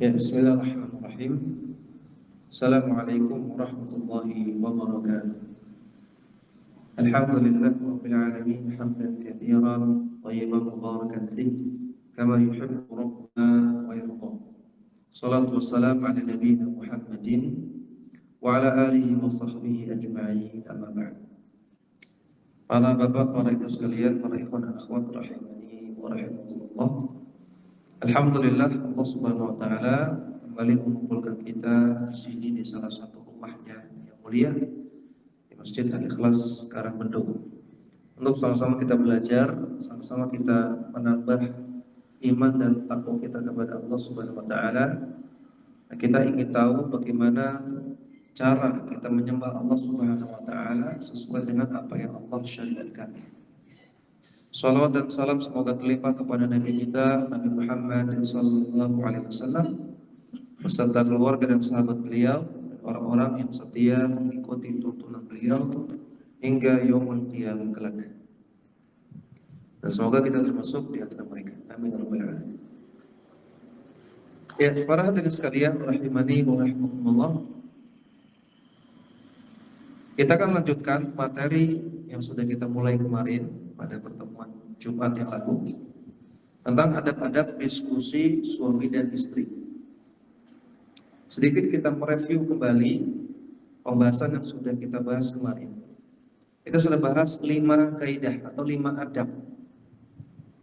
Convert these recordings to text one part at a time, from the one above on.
Ya, bismillahirrahmanirrahim. Assalamualaikum warahmatullahi wabarakatuh. Alhamdulillah rabbil alamin hamdan katsiran thayyiban mubarakan fihi kama yuhibbu rabbuna wa yarda. Salatu wassalamu ala nabiyyina Muhammadin wa ala alihi wa sahbihi ajma'in, amma ba'd. Para bapak, para ibu sekalian, para ikhwan dan akhwat rahimani wa rahimakumullah. Alhamdulillah, Allah Subhanahu wa taala kembali mengumpulkan kita di sini di salah satu rumahnya yang mulia, di Masjid Al-Ikhlas Karangmendung, untuk sama-sama kita belajar, sama-sama kita menambah iman dan takwa kita kepada Allah Subhanahu wa taala. Kita ingin tahu bagaimana cara kita menyembah Allah Subhanahu wa taala sesuai dengan apa yang Allah syariatkan. Salawat dan salam semoga terlimpah kepada Nabi kita Nabi Muhammad sallallahu alaihi wasallam beserta keluarga dan sahabat beliau dan orang-orang yang setia mengikuti tuntunan beliau hingga yaumul qiyamah kelak. Dan semoga kita termasuk di antara mereka. Amin ya rabbal alamin. Ya, para hadirin sekalian rahimani wa rahimakumullah. Kita akan lanjutkan materi yang sudah kita mulai kemarin pada pertemuan Jumat yang lalu tentang adab-adab diskusi suami dan istri. Sedikit kita mereview kembali pembahasan yang sudah kita bahas kemarin. Kita sudah bahas 5 kaidah atau 5 adab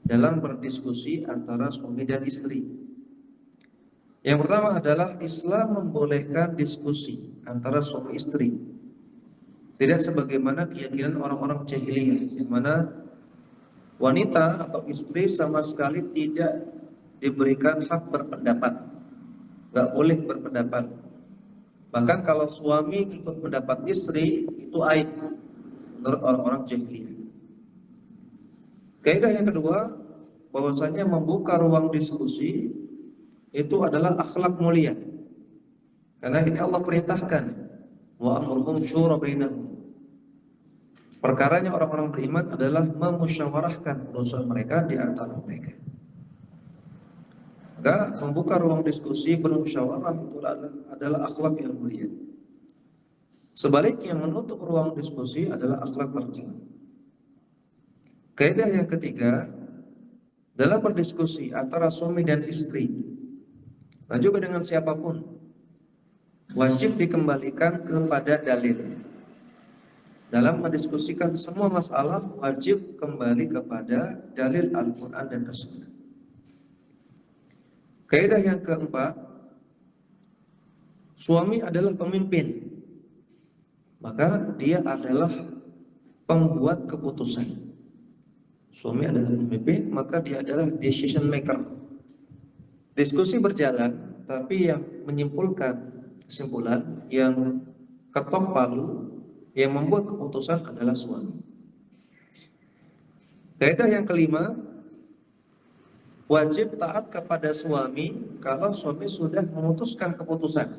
dalam berdiskusi antara suami dan istri. Yang pertama adalah Islam membolehkan diskusi antara suami istri, tidak sebagaimana keyakinan orang-orang jahiliyah, yang mana wanita atau istri sama sekali tidak diberikan hak berpendapat, nggak boleh berpendapat. Bahkan kalau suami ikut pendapat istri, itu aib menurut orang-orang jahiliyah. Kaidah yang kedua, bahwasanya membuka ruang diskusi itu adalah akhlak mulia. Karena ini Allah perintahkan, wa amruhum syura bainahum. Perkaranya orang-orang beriman adalah memusyawarahkan urusan mereka di antara mereka. Maka membuka ruang diskusi bermusyawarah itu adalah akhlak yang mulia. Sebaliknya menutup ruang diskusi adalah akhlak tercela. Kaidah yang ketiga, dalam berdiskusi antara suami dan istri, dan juga dengan siapapun, wajib dikembalikan kepada dalil. Dalam mendiskusikan semua masalah wajib kembali kepada dalil Al-Quran dan As-Sunnah. Kaidah yang keempat, suami adalah pemimpin, maka dia adalah pembuat keputusan. Suami adalah pemimpin, maka dia adalah decision maker. Diskusi berjalan, tapi yang menyimpulkan kesimpulan, yang ketok palu, yang membuat keputusan adalah suami. Kaidah yang kelima, wajib taat kepada suami kalau suami sudah memutuskan keputusan,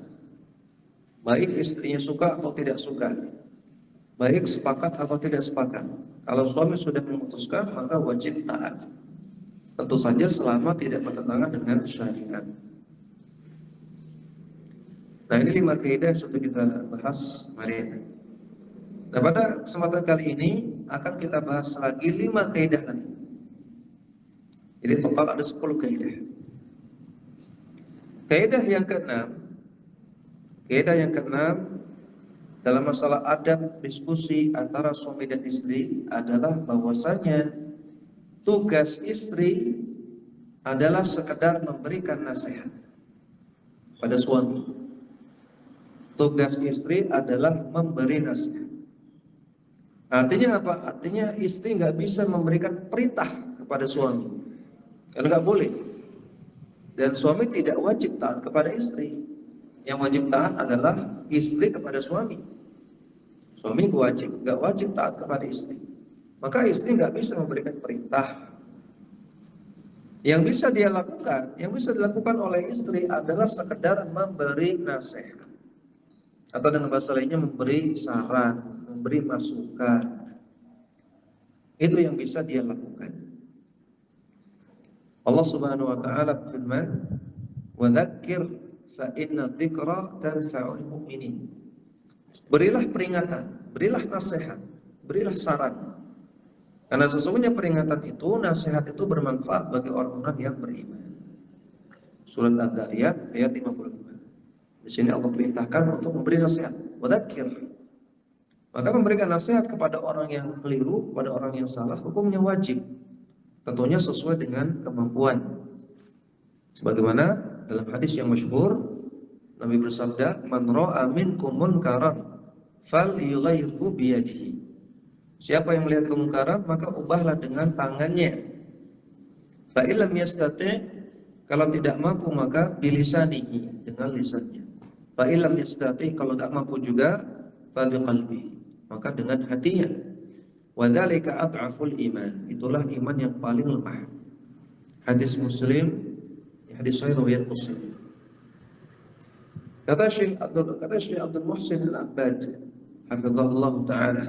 baik istrinya suka atau tidak suka, baik sepakat atau tidak sepakat. Kalau suami sudah memutuskan, maka wajib taat. Tentu saja selama tidak bertentangan dengan syariat. Nah, ini 5 kaidah yang sudah kita bahas hari ini. Nah, pada kesempatan kali ini akan kita bahas lagi 5 kaidah lagi. Jadi total ada 10 kaidah. Kaidah yang keenam dalam masalah adab diskusi antara suami dan istri adalah bahwasanya tugas istri adalah sekedar memberikan nasihat pada suami. Tugas istri adalah memberi nasihat. Artinya apa? Artinya istri nggak bisa memberikan perintah kepada suami, karena nggak boleh. Dan suami tidak wajib taat kepada istri. Yang wajib taat adalah istri kepada suami. Suami nggak wajib taat kepada istri. Maka istri nggak bisa memberikan perintah. Yang bisa dia lakukan, yang bisa dilakukan oleh istri adalah sekedar memberi nasihat, atau dengan bahasa lainnya memberi saran, memberi masukan. Itu yang bisa dia lakukan. Allah Subhanahu wa taala berfirman, Wa dzakir fa inna dzikra tanfa'ul mu'minin. Berilah peringatan, berilah nasihat, berilah saran. Karena sesungguhnya peringatan itu, nasihat itu bermanfaat bagi orang-orang yang beriman. Surat Al-Dzariyat ayat 55. Di sini Allah perintahkan untuk memberi nasihat, wadzakir. Maka memberikan nasihat kepada orang yang keliru, kepada orang yang salah, hukumnya wajib. Tentunya sesuai dengan kemampuan. Sebagaimana dalam hadis yang masyhur, Nabi bersabda, "Man ra'a minkum munkaran falyughayyirhu biyadihi." Siapa yang melihat kemungkaran, maka ubahlah dengan tangannya. Fa illam yastati', kalau tidak mampu maka bilisanihi, dengan lisannya. Fa illam yastati', kalau tidak mampu juga fa biqalbihi, maka dengan hatinya. Wa dzalika ad'aful iman, itulah iman yang paling lemah. Hadis Muslim, hadis sahih riwayat Muslim. Kata Syekh Abdul Muhsin Al-Abbad hafizahullah taala,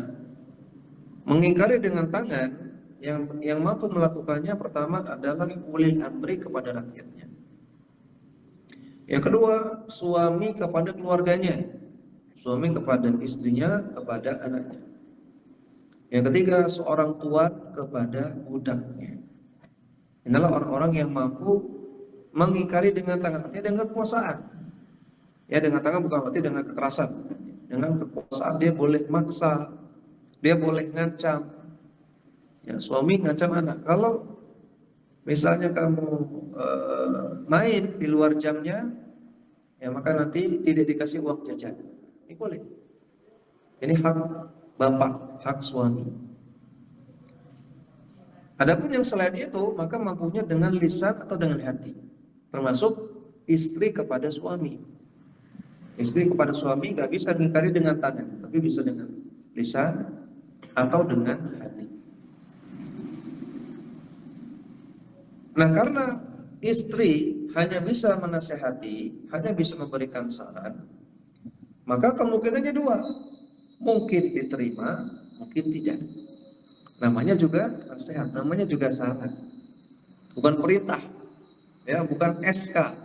mengingkari dengan tangan yang mampu melakukannya pertama adalah ulil amri kepada rakyatnya. Yang kedua, suami kepada keluarganya, suami kepada istrinya, kepada anaknya. Yang ketiga, seorang tua kepada budaknya. Inilah orang-orang yang mampu mengingkari dengan tangan, artinya dengan kekuasaan. Ya, dengan tangan bukan berarti dengan kekerasan. Dengan kekuasaan dia boleh maksa, dia boleh ngancam. Ya, suami ngancam anak. Kalau misalnya kamu main di luar jamnya, ya maka nanti tidak dikasih uang jajan. Ini boleh. Ini hak bapak, hak suami. Adapun yang selain itu, maka mampunya dengan lisan atau dengan hati. Termasuk istri kepada suami. Istri kepada suami nggak bisa mengingkari dengan tangan, tapi bisa dengan lisan atau dengan hati. Nah, karena istri hanya bisa menasehati, hanya bisa memberikan saran, maka kemungkinannya dua, mungkin diterima, mungkin tidak. Namanya juga nasihat, namanya juga saran, bukan perintah, ya, bukan SK.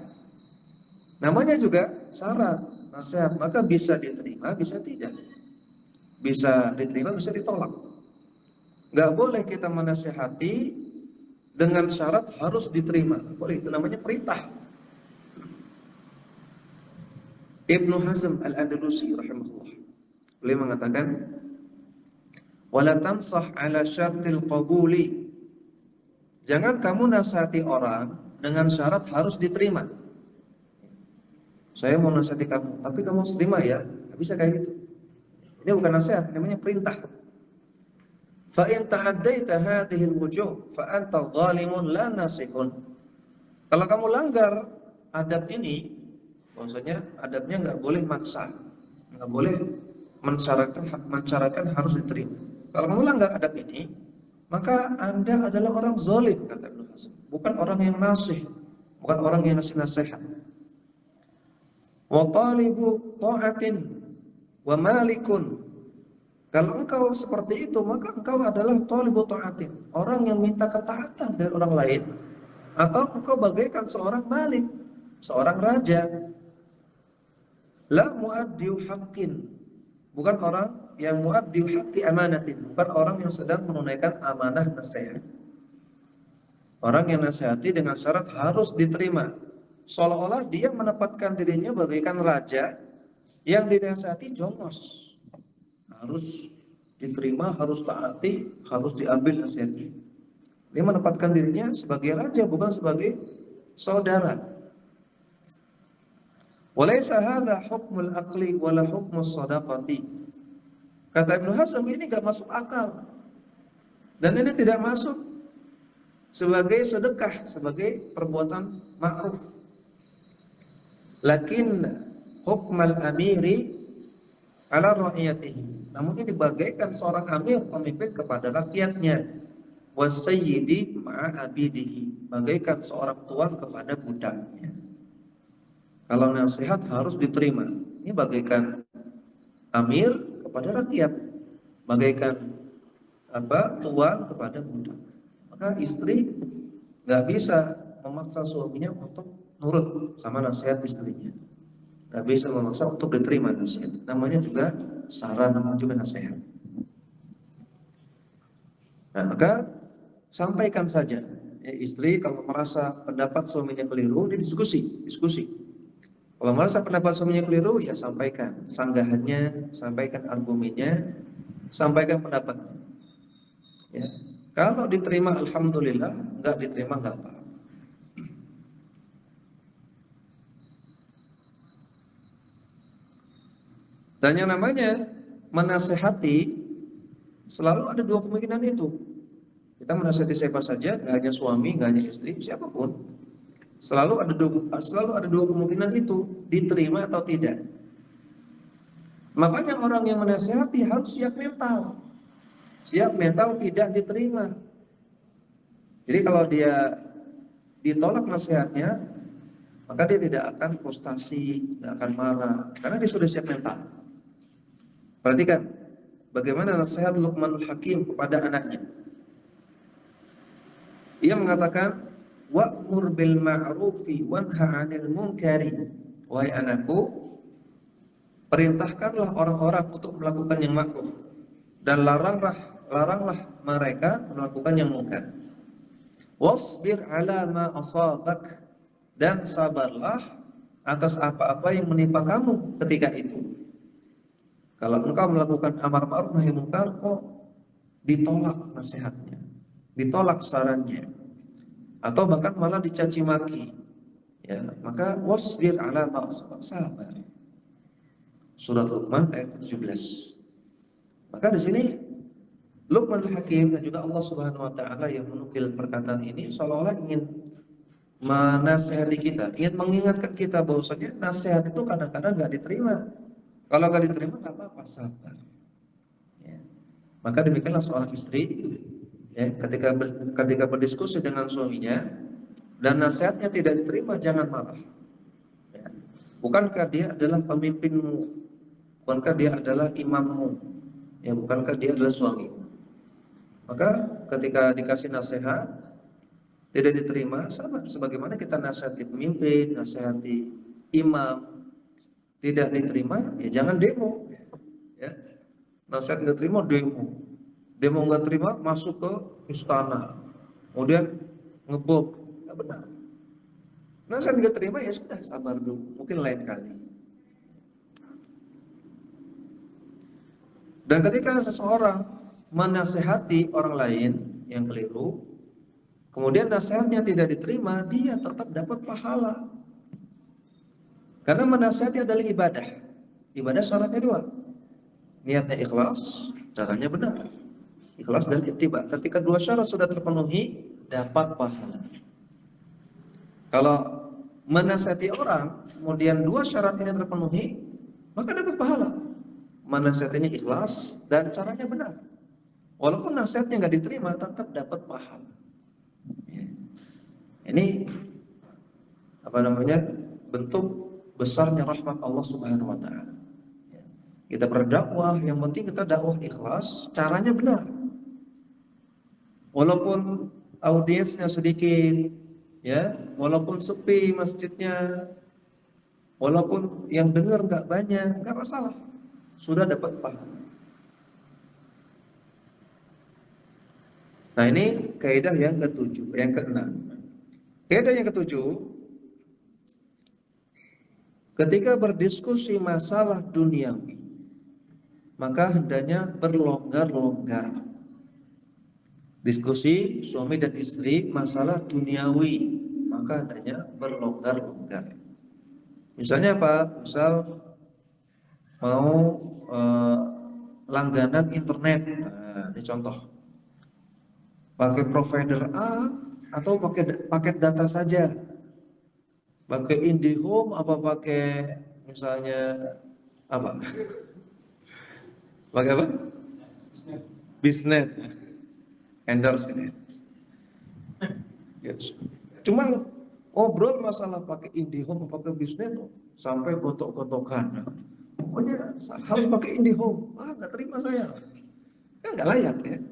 Namanya juga saran, nasihat, maka bisa diterima, bisa tidak. Bisa diterima, bisa ditolak. Gak boleh kita menasihati dengan syarat harus diterima. Boleh, itu namanya perintah. Ibnu Hazm Al-Andalusi rahimahullah, beliau mengatakan, wala tansah ala syartil qabuli. Jangan kamu nasihati orang dengan syarat harus diterima. Saya mau nasihati kamu, tapi kamu harus terima ya. Nggak bisa kayak gitu. Ini bukan nasihat, namanya perintah. Fa in ta'addaita hadhihi al-wujuh fa anta zalimun la nasihun. Kalau kamu langgar adab ini, maksudnya adabnya nggak boleh maksa, nggak boleh mensyaratkan harus diterima. Kalau kamu langgar adab ini, maka Anda adalah orang zalim, kata Ibnu Hazm. Bukan orang yang nasih, bukan orang yang ngasih nasihat. Wa talibu ta'atin wa malikun. Kalau engkau seperti itu, maka engkau adalah talibu ta'atin, orang yang minta ketaatan dari orang lain, atau engkau bagaikan seorang malik, seorang raja. La muaddiu haqqin, bukan orang yang muaddiu haqqi amanatin, bukan orang yang sedang menunaikan amanah nasihat. Orang yang nasihati dengan syarat harus diterima, seolah-olah dia menempatkan dirinya bagaikan raja yang dinasihati jongos. Harus diterima, harus taati, harus diambil nasihatnya. Dia menempatkan dirinya sebagai raja, bukan sebagai saudara. Walaysa hadza hukmul aqli wala hukmus shadaqati. Kata Ibnu Hazm, ini enggak masuk akal. Dan ini tidak masuk sebagai sedekah, sebagai perbuatan ma'ruf. Lakin hukmal amiri ala ra'iyatihi. Namun ini bagaikan seorang amir, pemimpin kepada rakyatnya. Wasayyidi ma'a abidihi, bagaikan seorang tuan kepada budaknya. Kalau nasihat harus diterima. Ini bagaikan amir kepada rakyat, bagaikan tuan kepada budak. Maka istri nggak bisa memaksa suaminya untuk nurut sama nasihat istrinya. Nggak bisa memaksa untuk diterima nasihat. Namanya juga saran, namanya juga nasihat. Nah, maka sampaikan saja. Ya, istri kalau merasa pendapat suaminya keliru, dia diskusi. Kalau merasa pendapat suaminya keliru, ya sampaikan sanggahannya, sampaikan argumennya, sampaikan pendapatnya. Ya. Kalau diterima, alhamdulillah. Nggak diterima, nggak apa-apa. Dan yang namanya menasehati selalu ada dua kemungkinan itu. Kita menasihati siapa saja, nggak hanya suami, nggak hanya istri, siapapun. Selalu ada dua kemungkinan itu, diterima atau tidak. Makanya orang yang menasihati harus siap mental tidak diterima. Jadi kalau dia ditolak nasihatnya, maka dia tidak akan frustasi, tidak akan marah, karena dia sudah siap mental. Perhatikan bagaimana nasihat Luqmanul Hakim kepada anaknya. Ia mengatakan, wa'mur bil ma'rufi wanha 'anil munkari. Wahai anakku, perintahkanlah orang-orang untuk melakukan yang ma'ruf dan laranglah mereka melakukan yang munkar. Wasbir 'ala ma asabak, dan sabarlah atas apa-apa yang menimpa kamu ketika itu. Kalau engkau melakukan amar ma'ruf nahi munkar, kok ditolak nasihatnya, ditolak sarannya, atau bahkan malah dicaci maki, ya, maka wasbir ala ma asabak, sabar. Surat Luqman ayat 17. Maka di sini Luqman Hakim dan juga Allah Subhanahu wa taala yang menukil perkataan ini seolah-olah ingin menasihati kita, ingin mengingatkan kita bahwasanya nasihat itu kadang-kadang nggak diterima. Kalau nggak diterima nggak apa-apa, sabar. Ya. Maka demikianlah seorang istri, ya, ketika berdiskusi dengan suaminya dan nasihatnya tidak diterima, jangan marah. Ya. Bukankah dia adalah pemimpinmu? Bukankah dia adalah imammu? Ya, bukankah dia adalah suamimu? Maka ketika dikasih nasihat tidak diterima, sabar. Sebagaimana kita nasihati pemimpin, nasihati imam, tidak diterima, ya jangan demo. Ya. Nasihat nggak terima, demo nggak terima, masuk ke istana, kemudian ngebom, nggak benar. Nasihat nggak terima, ya sudah, sabar dulu, mungkin lain kali. Dan ketika seseorang menasehati orang lain yang keliru, kemudian nasihatnya tidak diterima, dia tetap dapat pahala. Karena menasihati adalah ibadah. Ibadah syaratnya dua. Niatnya ikhlas, caranya benar. Ikhlas dan ittiba. Ketika dua syarat sudah terpenuhi, dapat pahala. Kalau menasihati orang, kemudian dua syarat ini terpenuhi, maka dapat pahala. Menasihatinya ikhlas dan caranya benar. Walaupun nasihatnya nggak diterima, tetap dapat pahala. Ini bentuk besarnya rahmat Allah Subhanahu wa taala. Kita berdakwah, yang penting kita dakwah ikhlas, caranya benar. Walaupun audiensnya sedikit, ya, walaupun sepi masjidnya, walaupun yang dengar nggak banyak, nggak masalah, sudah dapat pahala. Nah, ini kaidah yang ketujuh, yang keenam. Kaidah yang ketujuh, ketika berdiskusi masalah duniawi, maka hendaknya berlonggar-longgar. Diskusi suami dan istri masalah duniawi, maka hendaknya berlonggar-longgar. Misalnya apa? Misal mau langganan internet, nah, ini contoh. Pakai provider A atau pakai paket data saja? Pakai IndiHome apa pakai misalnya apa? Pakai apa? Bisnet. Endorse ini. Yes. Cuman ngobrol masalah pakai IndiHome apa pakai Bisnet sampai gotok-gotokan. Pokoknya harus pakai IndiHome. Nggak terima saya. Kan nggak layak ya.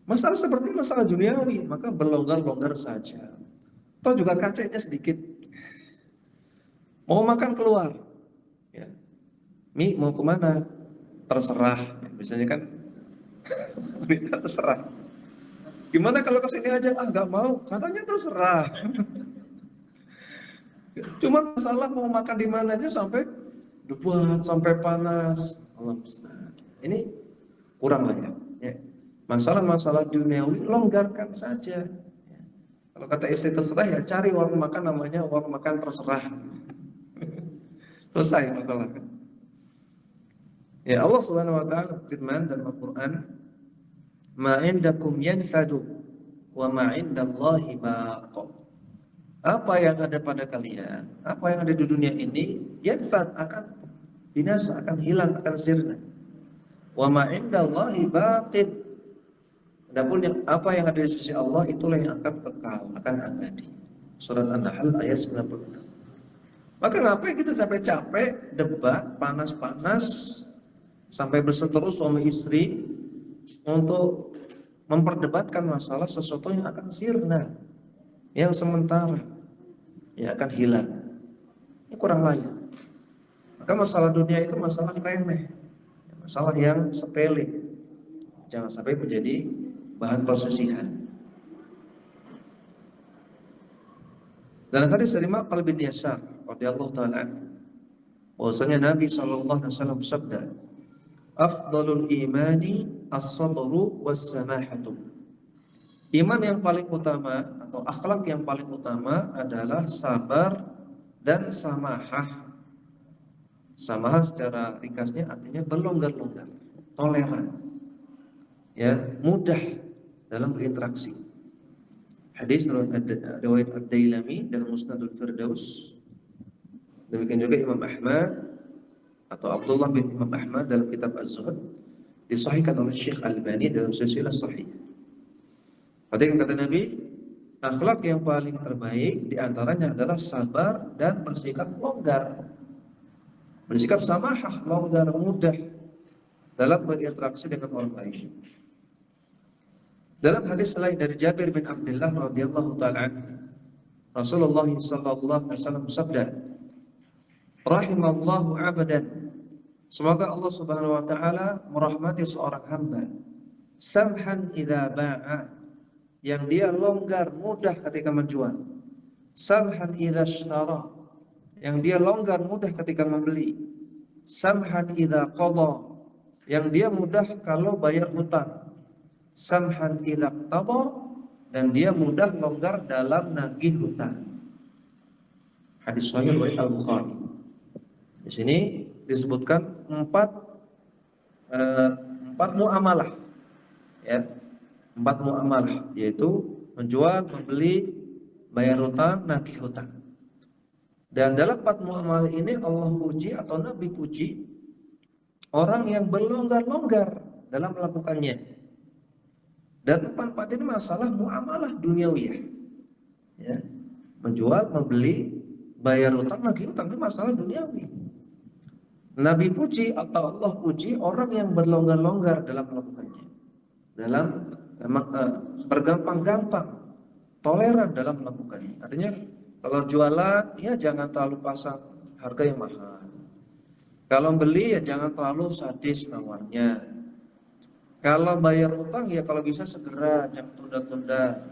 Masalah seperti masalah duniawi, maka berlonggar-longgar saja. Atau juga kacanya sedikit. Mau makan keluar, ya. Mi mau kemana? Terserah. Ya, biasanya kan wanita terserah. Gimana kalau kesini aja? Ah nggak mau. Katanya terserah. Cuma masalah mau makan di mana aja sampai debat, sampai panas. Allah Ustaz. Ini kurang lah ya. Ya. Masalah-masalah duniawi longgarkan saja. Ya. Kalau kata istri terserah ya cari warung makan namanya warung makan terserah. Selesai masalah. Ya Allah Subhanahu wa taala firman dalam Al-Qur'an, "Ma 'indakum yanfadu wa ma 'indallahi baq." Apa yang ada pada kalian, apa yang ada di dunia ini, yanfad akan binasa, akan hilang, akan sirna. Wa ma 'indallahi baqin. Adapun apa yang ada di sisi Allah itulah yang akan kekal, akan abadi. Surat An-Nahl ayat 96. Maka ngapain kita capek-capek debat panas-panas sampai berseteru suami istri untuk memperdebatkan masalah sesuatu yang akan sirna, yang sementara, yang akan hilang. Ini kurang layak. Maka masalah dunia itu masalah remeh, masalah yang sepele. Jangan sampai menjadi bahan perselisihan. Dalam hadis dari Maqal bin Yasar radhiyallahu taala bahwasanya Nabi sallallahu alaihi wasallam bersabda, "Afdalul imani as-sabru was-samahatu." Iman yang paling utama atau akhlak yang paling utama adalah sabar dan samahah. Samahah secara ringkasnya artinya berlonggar-longgar, toleran, ya, mudah dalam berinteraksi. Hadis riwayat Ad-Dailami dan Musnadul Firdaus. Demikian juga Imam Ahmad atau Abdullah bin Imam Ahmad dalam kitab Az-Zuhd disahihkan oleh Syekh Albani dalam silsilah sahih. Ketika kata Nabi, akhlak yang paling terbaik diantaranya adalah sabar dan bersikap longgar, bersikap samahah, longgar, mudah dalam berinteraksi dengan orang lain. Dalam hadis lain dari Jabir bin Abdullah radhiyallahu taala anhu, Rasulullah sallallahu alaihi wasallam bersabda, "Rahimallahu 'abdan." Semoga Allah Subhanahu wa taala merahmati seorang hamba, samhan idza ba'a, yang dia longgar mudah ketika menjual. Samhan idza ishtara, yang dia longgar mudah ketika membeli. Samhan idza qada, yang dia mudah kalau bayar hutang. Samhan idza qada, dan dia mudah longgar dalam nagih hutang. Hadis sahih riwayat Al-Bukhari. Di sini disebutkan empat muamalah, ya, 4 muamalah, yaitu menjual, membeli, bayar hutang, nagih hutang. Dan dalam 4 muamalah ini Allah puji atau Nabi puji orang yang berlonggar-longgar dalam melakukannya. Dan 4 ini masalah muamalah duniawiyah, ya. Menjual, membeli, bayar hutang, nagih hutang, ini masalah duniawi. Nabi puji atau Allah puji orang yang berlonggar-longgar dalam melakukannya, dalam bergampang-gampang, toleran dalam melakukannya. Artinya kalau jualan ya jangan terlalu pasang harga yang mahal. Kalau beli ya jangan terlalu sadis nawarnya. Kalau bayar hutang ya kalau bisa segera, jangan tunda-tunda.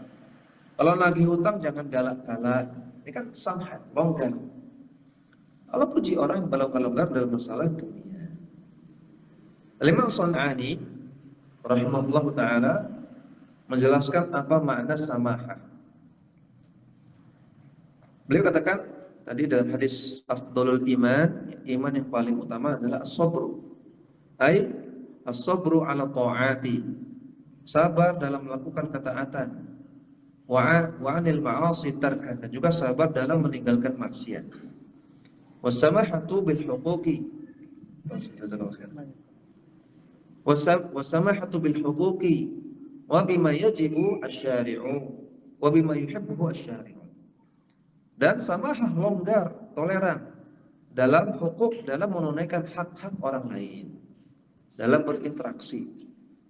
Kalau nagih hutang jangan galak-galak. Ini kan samhat, longgar. Allah puji orang yang berlonggar dalam masalah dunia. Imam Sun'ani rahimahullahu taala menjelaskan apa makna samahah. Beliau katakan tadi dalam hadis afdalul iman, iman yang paling utama adalah as-sabru. Ai as-sabru ala ta'ati. Sabar dalam melakukan ketaatan. Wa 'anil ma'asi tarkan, dan juga sabar dalam meninggalkan maksiat. Was-samahatu bil huquqi. Was-samahatu bil huquqi wa bima yajibu asy-syari'u wa bima yuhibbu asy-syari'u. Dan samahah, longgar, toleran dalam hukuk, dalam menunaikan hak-hak orang lain, dalam berinteraksi,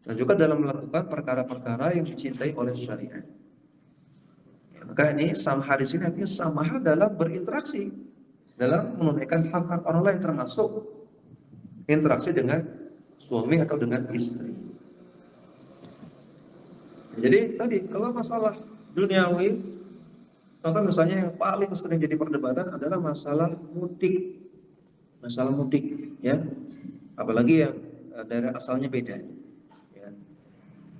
dan juga dalam melakukan perkara-perkara yang dicintai oleh syariat. Ya, maka ini samahah di sini artinya samahah dalam berinteraksi, dalam menunaikan hak-hak orang lain, termasuk interaksi dengan suami atau dengan istri. Jadi tadi kalau masalah duniawi, contoh misalnya yang paling sering jadi perdebatan adalah masalah mudik, ya. Apalagi yang daerah asalnya beda. Ya.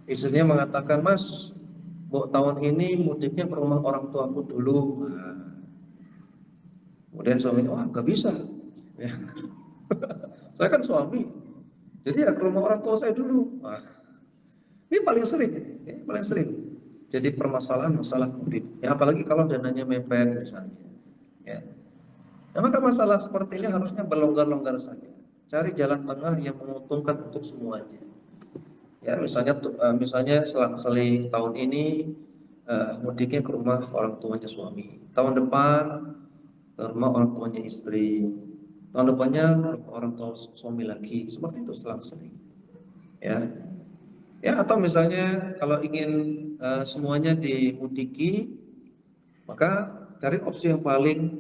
Istrinya mengatakan, Mas, tahun ini mudiknya ke rumah orang tuaku dulu. Nah, kemudian suaminya, oh nggak bisa. Ya. Saya kan suami, jadi ya ke rumah orang tua saya dulu. Nah, ini paling sering, ya, paling sering. Jadi permasalahan masalah mudik. Ya, apalagi kalau dananya mepet misalnya. Ya. Nah, maka masalah seperti ini harusnya berlonggar-longgar saja. Cari jalan tengah yang menguntungkan untuk semuanya. Ya, misalnya selang-seling tahun ini mudiknya ke rumah orang tuanya suami. Tahun depan ke rumah orang tuanya istri. Tahun depannya ke rumah orang tua suami lagi. Seperti itu selang-seling. Ya. Ya, atau misalnya kalau ingin semuanya dimudiki, maka cari opsi yang paling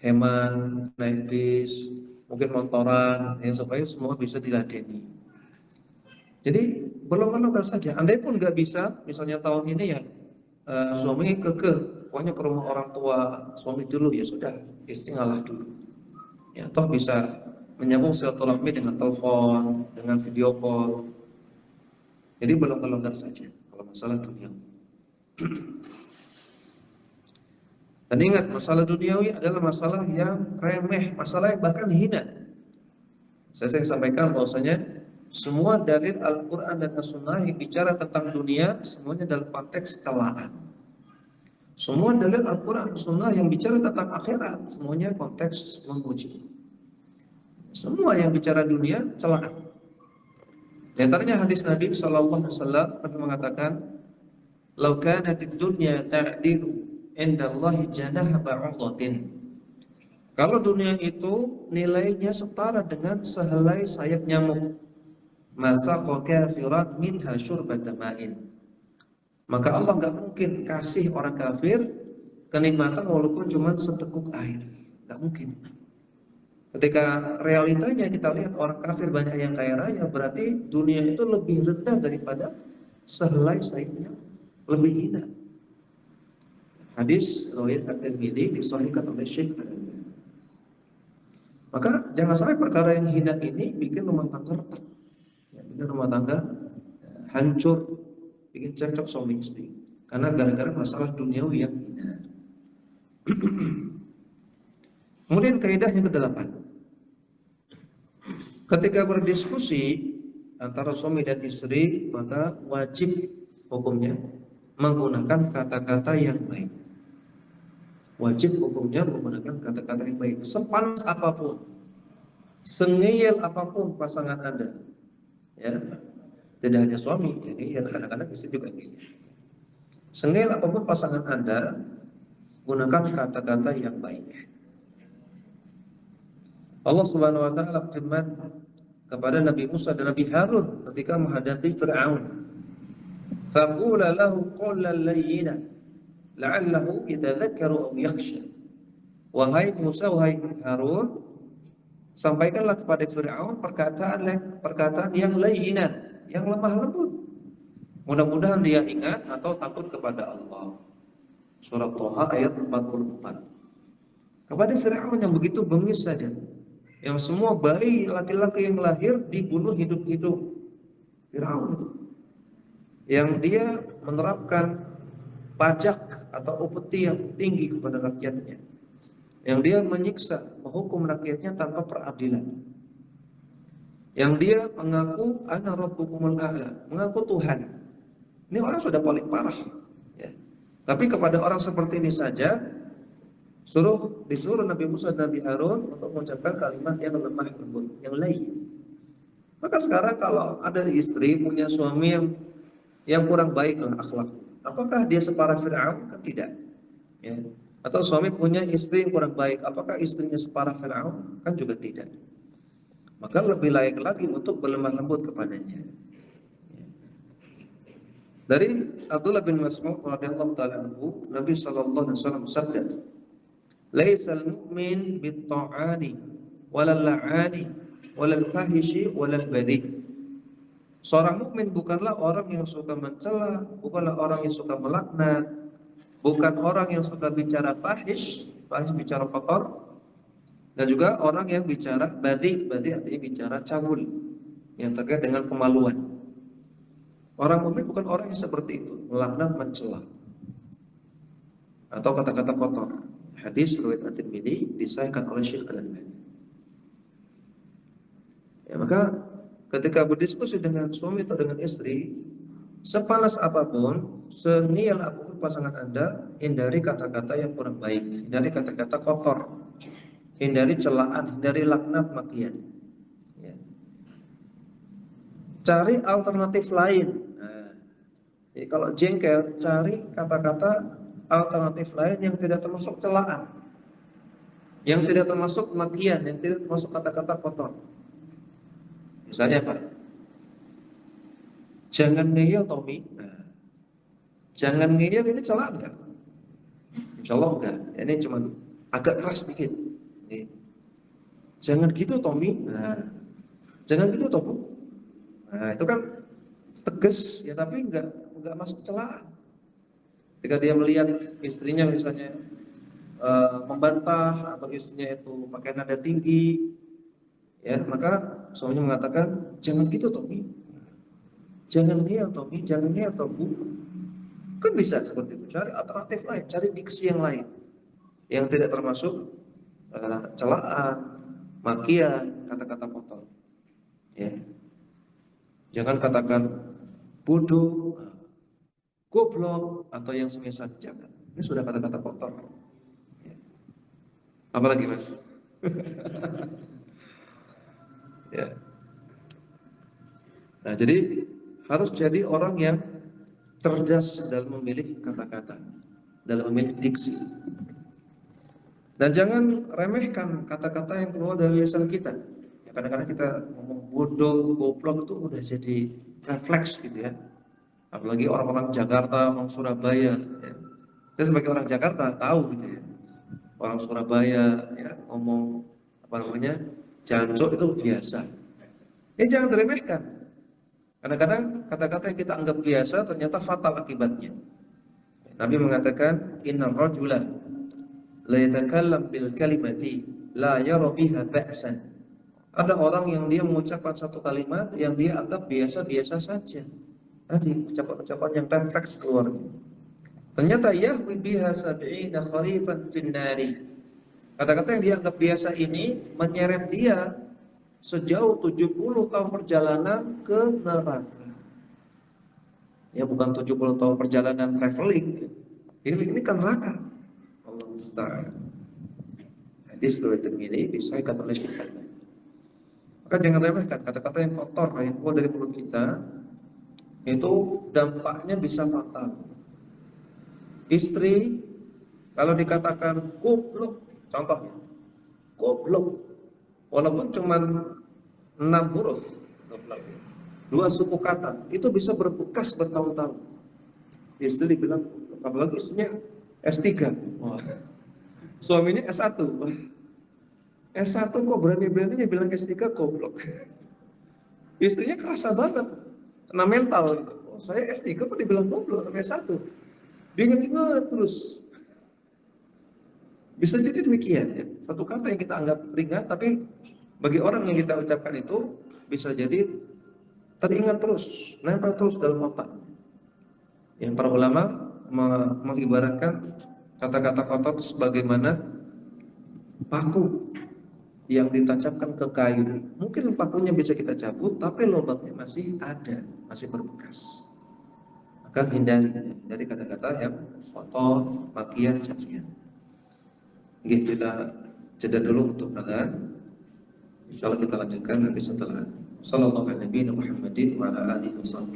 hemat, naik bis, mungkin motoran, ya, supaya semua bisa diladeni. Jadi berlonggar-longgar saja. Andai pun nggak bisa, misalnya tahun ini ya suami kekeh, pokoknya ke rumah orang tua suami dulu, ya sudah, istri ngalah dulu. Ya, toh bisa menyambung silaturahmi dengan telepon, dengan video call. Jadi berlonggar-longgar saja kalau masalah dunia. Dan ingat, masalah duniawi adalah masalah yang remeh, masalah yang bahkan hina. Saya sering sampaikan bahwasanya semua dalil Al-Quran dan As-Sunnah yang bicara tentang dunia, semuanya dalam konteks celaan. Semua dalil Al-Quran dan As-Sunnah yang bicara tentang akhirat, semuanya konteks memuji. Semua yang bicara dunia, celaan. Di antaranya hadis Nabi SAW mengatakan, "Lau kanatid dunya ta'dilu indallahi janaha ba'udatin." Kalau dunia itu nilainya setara dengan sehelai sayap nyamuk, masa kafirat minha syurbata ma'in, maka Allah nggak mungkin kasih orang kafir kenikmatan walaupun cuma seteguk air, nggak mungkin. Ketika realitanya kita lihat orang kafir banyak yang kaya raya, berarti dunia itu lebih rendah daripada sehelai sayapnya, lebih hina. Hadis riwayat At-Tirmidzi disahihkan oleh Syekh Al-Albani. Maka jangan sampai perkara yang hina ini bikin rumah tangga retak, ya, bikin rumah tangga hancur, bikin cekcok suami istri, karena gara-gara masalah duniawi yang hina. Kemudian kaidah yang ke-8. Ketika berdiskusi antara suami dan istri, maka wajib hukumnya menggunakan kata-kata yang baik. Wajib hukumnya menggunakan kata-kata yang baik. Sepanas apapun, sengeyel apapun pasangan Anda, ya, tidak hanya suami, ya, kadang-kadang istri juga ngeyel. Sengeyel apapun pasangan Anda, gunakan kata-kata yang baik. Allah Subhanahu wa taala firman kepada Nabi Musa dan Nabi Harun ketika menghadapi Fir'aun, "Faqula lahu qawlan layyina la'allahu yatadhakkaru aw yakhsha." Wahai Musa, wahai Harun, sampaikanlah kepada Fir'aun perkataan yang layyinan, yang lemah lembut. Mudah-mudahan dia ingat atau takut kepada Allah. Surah Thaha ayat 44. Kepada Fir'aun yang begitu bengis saja, yang semua bayi laki-laki yang lahir dibunuh hidup-hidup. Fir'aun itu, yang dia menerapkan pajak atau upeti yang tinggi kepada rakyatnya, yang dia menyiksa, menghukum rakyatnya tanpa peradilan, yang dia mengaku ana rabbukumul a'la, mengaku Tuhan. Ini orang sudah paling parah, ya. Tapi kepada orang seperti ini saja disuruh Nabi Musa dan Nabi Harun untuk mengucapkan kalimat yang lemah lembut, yang layyin. Maka sekarang kalau ada istri punya suami yang kurang baik lah akhlaknya, apakah dia separah Fir'aun? Kan tidak, ya. Atau suami punya istri yang kurang baik, apakah istrinya separah Fir'aun? Kan juga tidak. Maka lebih layak lagi untuk berlemah lembut kepadanya. Dari Abdullah bin Mas'ud radhiyallahu ta'ala anhu, Nabi sallallahu alaihi wasallam bersabda, Laisal mu'min bit-ta'ani walal la'ani walal fahishi walal badhi. Seorang mukmin bukanlah orang yang suka mencela, bukanlah orang yang suka melaknat, bukan orang yang suka bicara fahish, fahish bicara kotor, dan juga orang yang bicara badhi, badhi artinya bicara cabul yang terkait dengan kemaluan. Orang mukmin bukan orang yang seperti itu, melaknat, mencela atau kata-kata kotor. Hadis riwayat At-Tirmidzi disahihkan oleh Syekh Al-Albani. Ya, maka ketika berdiskusi dengan suami atau dengan istri, sepanas apapun, senial apapun pasangan Anda, hindari kata-kata yang kurang baik, hindari kata-kata kotor, hindari celaan, hindari laknat, makian. Ya. Cari alternatif lain. Nah, jadi kalau jengkel, cari kata-kata alternatif lain yang tidak termasuk celaan, yang tidak termasuk makian, yang tidak termasuk kata-kata kotor. Misalnya apa? Jangan ngeyel Tommy. Nah, jangan ngeyel ini celaan enggak? Insya Allah enggak. Ini cuma agak keras sedikit. Nih. Jangan gitu Tommy. Nah, jangan gitu Tommy. Nah, itu kan tegas ya, tapi enggak masuk celaan. Ketika dia melihat istrinya misalnya membantah atau istrinya itu pakai nada tinggi, ya maka suaminya mengatakan jangan gitu Tommy, jangan ngeyel Tommy, jangan ngeyel Tommy. Kan bisa seperti itu. Cari alternatif lain, cari diksi yang lain yang tidak termasuk celaan, makian, kata-kata kotor. Ya, jangan katakan bodoh, goblok atau yang semisal. Jangan. Ini sudah kata-kata kotor. Ya. Apalagi mas? Ya. Nah, jadi harus jadi orang yang cerdas dalam memilih kata-kata, dalam memilih diksi. Dan jangan remehkan kata-kata yang keluar dari lisan kita. Ya, kadang-kadang kita ngomong bodoh, goblok itu udah jadi refleks gitu ya. Apalagi orang-orang Jakarta, orang Surabaya. Ya. Saya sebagai orang Jakarta tahu gitu ya. Orang Surabaya ya ngomong apa namanya jancuk itu biasa. Ini jangan diremehkan. Kadang-kadang kata-kata yang kita anggap biasa ternyata fatal akibatnya. Nabi mengatakan inna rajula la yatakallam bil kalimati la yara biha ba'san. Ada orang yang dia mengucapkan satu kalimat yang dia anggap biasa-biasa saja. Tadi ucapan-ucapan yang refleks keluar. Ternyata yahwi biha sab'ina kharifan finnari. Kata-kata yang dianggap biasa ini menyeret dia sejauh 70 tahun perjalanan ke neraka. Ya bukan 70 tahun perjalanan traveling. Ini kan neraka. Allah musta'an. Hadis riwayat Tirmidzi disahihkan oleh Syekh Al-Albani. Maka jangan remehkan kata-kata yang kotor yang keluar dari mulut kita, itu dampaknya bisa fatal. Istri kalau dikatakan goblok, contohnya goblok, walaupun cuma 6 huruf, 2 suku kata, itu bisa berbekas bertahun-tahun. Istri bilang, apalagi istrinya S3, suaminya S1. S1 kok berani-beraninya bilang S3 goblok. Istrinya kerasa banget, kena mental gitu. Oh, saya S3 kok dibilang goblok sama S1. Dia inget-inget terus. Bisa jadi demikian ya. Satu kata yang kita anggap ringan, tapi bagi orang yang kita ucapkan itu bisa jadi teringat terus, nempel terus dalam otak. Yang para ulama mengibaratkan kata-kata kotor sebagaimana paku yang ditancapkan ke kayu. Mungkin pakunya bisa kita cabut, tapi lubangnya masih ada, masih berbekas. Maka hindari kata-kata yang kotor, makian, cacian. Kita jeda dulu untuk adzan. Insyaallah kita lanjutkan nanti setelah sallallahu alaihi Muhammadin wa ala alihi wasallam.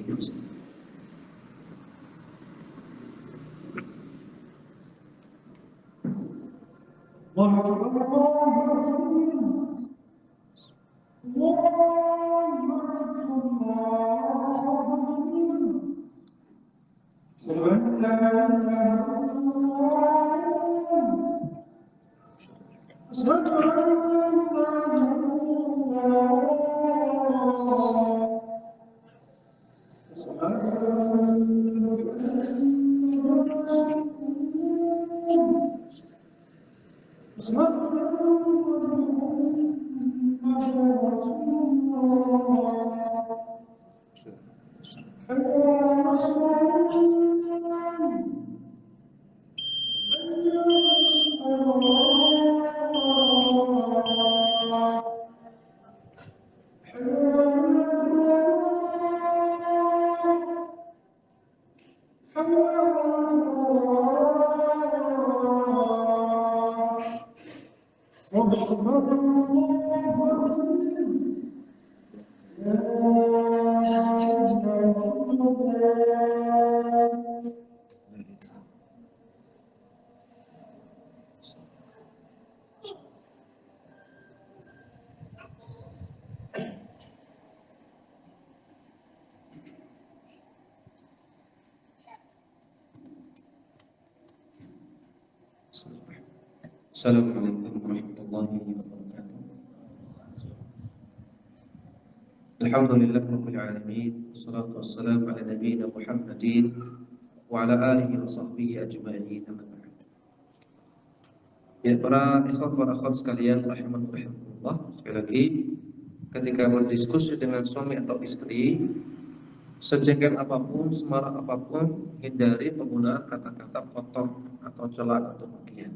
Assalamualaikum warahmatullahi wabarakatuh. Alhamdulillahirabbil alamin. Wassalatu wassalamu ala nabiyyina Muhammadin wa ala alihi wa sahbihi ajma'in. Ya, para ikhwah wa akhwat sekalian rahimanallah, sekali lagi ketika berdiskusi dengan suami atau istri, sejengkel apapun, semarah apapun, hindari penggunaan kata-kata kotor atau cela atau pujian.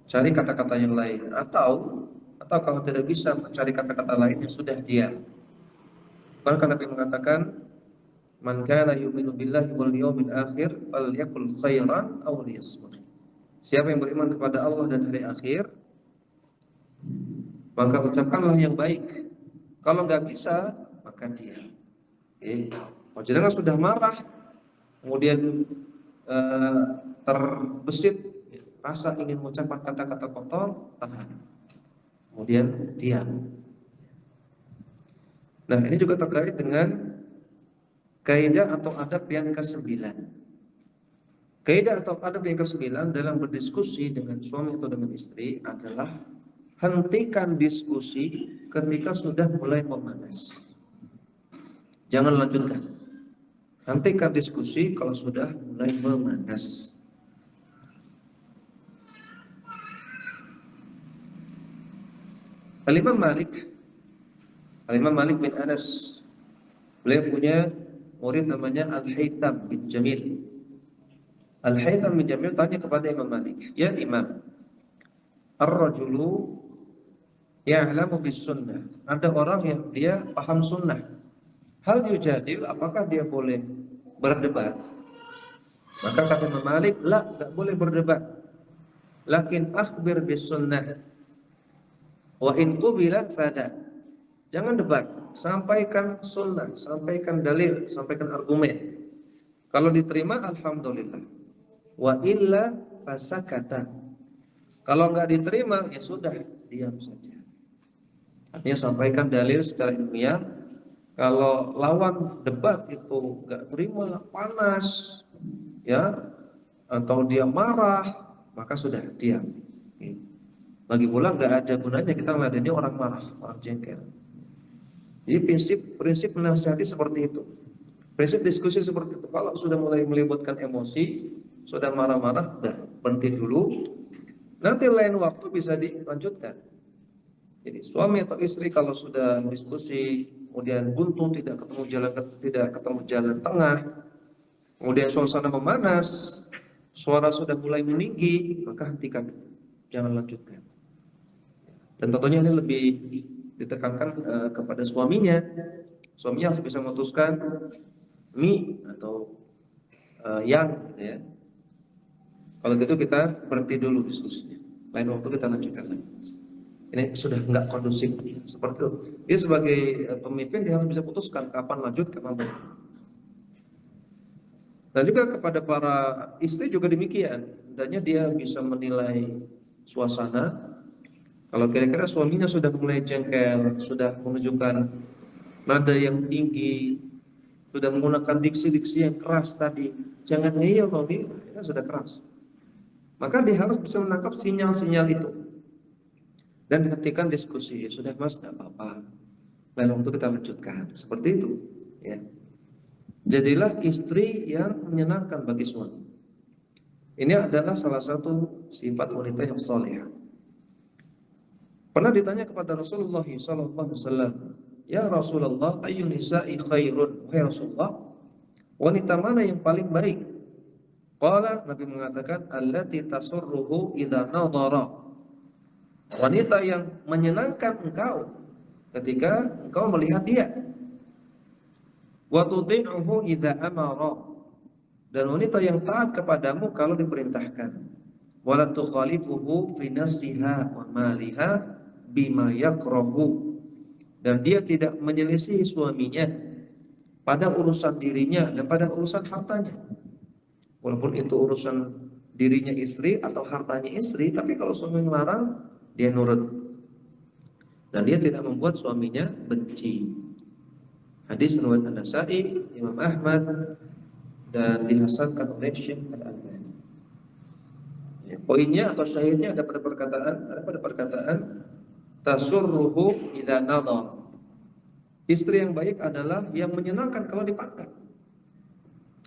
Cari kata-kata yang lain, atau kalau tidak bisa mencari kata-kata lain yang sudah diam. Bahkan Nabi mengatakan, "Man kana yu'minu billahi wal yawmil akhir falyakul khairan aw liyasmut." Siapa yang beriman kepada Allah dan hari akhir, maka ucapkanlah yang baik. Kalau nggak bisa, maka diam. Jangan sudah marah, kemudian terbesit rasa ingin mengucapkan kata-kata kotor, tahan. Kemudian diam. Nah, ini juga terkait dengan kaidah atau adab yang ke-9. Kaidah atau adab yang ke-9 dalam berdiskusi dengan suami atau dengan istri adalah hentikan diskusi ketika sudah mulai memanas. Jangan lanjutkan. Hentikan diskusi kalau sudah mulai memanas. Al-Imam Malik bin Anas, beliau punya murid namanya Al-Haytham bin Jamil. Al-Haytham bin Jamil tanya kepada Imam Malik, "Ya Imam, ar-rajulu ya'lamu bis sunnah." Ada orang yang dia paham sunnah. Hal yujadil, apakah dia boleh berdebat? Maka kata Imam Malik, "La, enggak boleh berdebat. Lakin akhbir bis sunnah. Wa in qubila fada." Jangan debat, sampaikan sunnah, sampaikan dalil, sampaikan argumen. Kalau diterima, alhamdulillah. Wa illa fasakata. Kalau enggak diterima, ya sudah, diam saja. Artinya sampaikan dalil secara ilmiah. Kalau lawan debat itu enggak terima, panas, ya, atau dia marah, maka sudah diam. Lagi pula enggak ada gunanya kita meladeni orang marah, orang jengkel. Jadi prinsip menasihati seperti itu. Prinsip diskusi seperti itu. Kalau sudah mulai melibatkan emosi, sudah marah-marah, udah berhenti dulu. Nanti lain waktu bisa dilanjutkan. Jadi suami atau istri kalau sudah diskusi, kemudian buntu, tidak ketemu jalan tengah, kemudian suasana memanas, suara sudah mulai meninggi, maka hentikan, jangan lanjutkan. Dan tentunya ini lebih ditekankan kepada suaminya. Suaminya harus bisa memutuskan mi atau yang, gitu ya. Kalau gitu kita berhenti dulu diskusinya. Lain waktu kita lanjutkan lagi. Ini sudah enggak kondusif seperti itu. Dia sebagai pemimpin dia harus bisa putuskan kapan lanjut, kapan berhenti. Dan juga kepada para istri juga demikian. Hendaknya dia bisa menilai suasana. Kalau kira-kira suaminya sudah mulai jengkel, sudah menunjukkan nada yang tinggi, sudah menggunakan diksi-diksi yang keras tadi, jangan ngeyel loh, ini sudah keras. Maka dia harus bisa menangkap sinyal-sinyal itu. dan hentikan diskusi. Ya sudah mas, tidak apa-apa. Lain waktu kita lanjutkan. Seperti itu. Ya. Jadilah istri yang menyenangkan bagi suami. Ini adalah salah satu sifat wanita yang saleh. Pernah ditanya kepada Rasulullah SAW, ya Rasulullah, ayyun nisa'i khairun? Wahai Rasulullah, wanita mana yang paling baik? Qala, Nabi mengatakan, allati tasurruhu idza nadhara. Wanita yang menyenangkan engkau ketika engkau melihat dia. Wa tuti'uhu idza amara. Dan wanita yang taat kepadamu kalau diperintahkan. Wala tukhalifuhu fi nafsiha wa maliha bima yakrahu. Dan dia tidak menyelisihi suaminya pada urusan dirinya dan pada urusan hartanya. Walaupun itu urusan dirinya istri atau hartanya istri, tapi kalau suami melarang, dia nurut. Dan dia tidak membuat suaminya benci. Hadis riwayat An-Nasa'i, Imam Ahmad, dan dihasankan oleh Syekh Al-Albani. Ya, poinnya atau syahidnya ada pada perkataan tasurruhu idza nadhar. Istri yang baik adalah yang menyenangkan kalau dipandang.